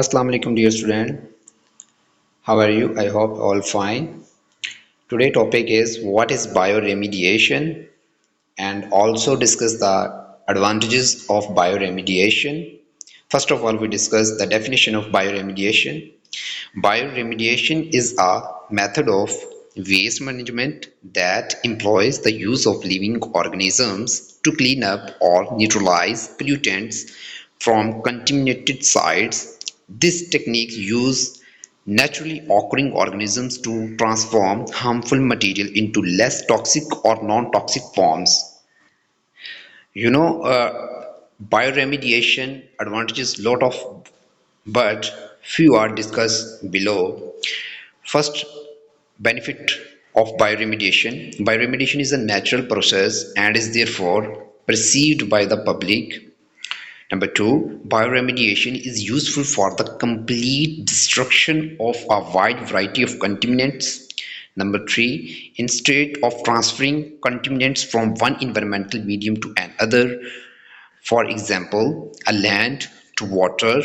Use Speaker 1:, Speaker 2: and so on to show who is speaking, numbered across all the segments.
Speaker 1: Assalamu alaikum dear student. How are you? I hope all fine. Today topic is what is bioremediation and also discuss the advantages of bioremediation. First of all, we discuss the definition of bioremediation. Bioremediation is a method of waste management that employs the use of living organisms to clean up or neutralize pollutants from contaminated sites. This technique uses naturally occurring organisms to transform harmful material into less toxic or non-toxic forms. You know, bioremediation advantages lot of, but few are discussed below. First, benefit of bioremediation. Bioremediation is a natural process and is therefore perceived by the public. Number two, bioremediation is useful for the complete destruction of a wide variety of contaminants. Number three, instead of transferring contaminants from one environmental medium to another, for example, a land to water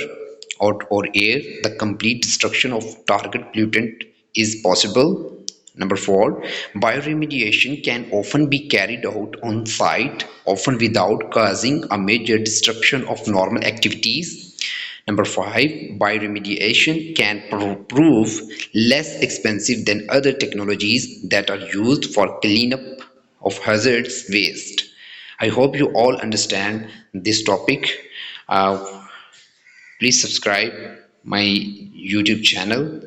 Speaker 1: or air, the complete destruction of target pollutant is possible. Number four, bioremediation can often be carried out on site, often without causing a major disruption of normal activities. Number five, bioremediation can prove less expensive than other technologies that are used for cleanup of hazardous waste. I hope you all understand this topic. Uh, Please subscribe my YouTube channel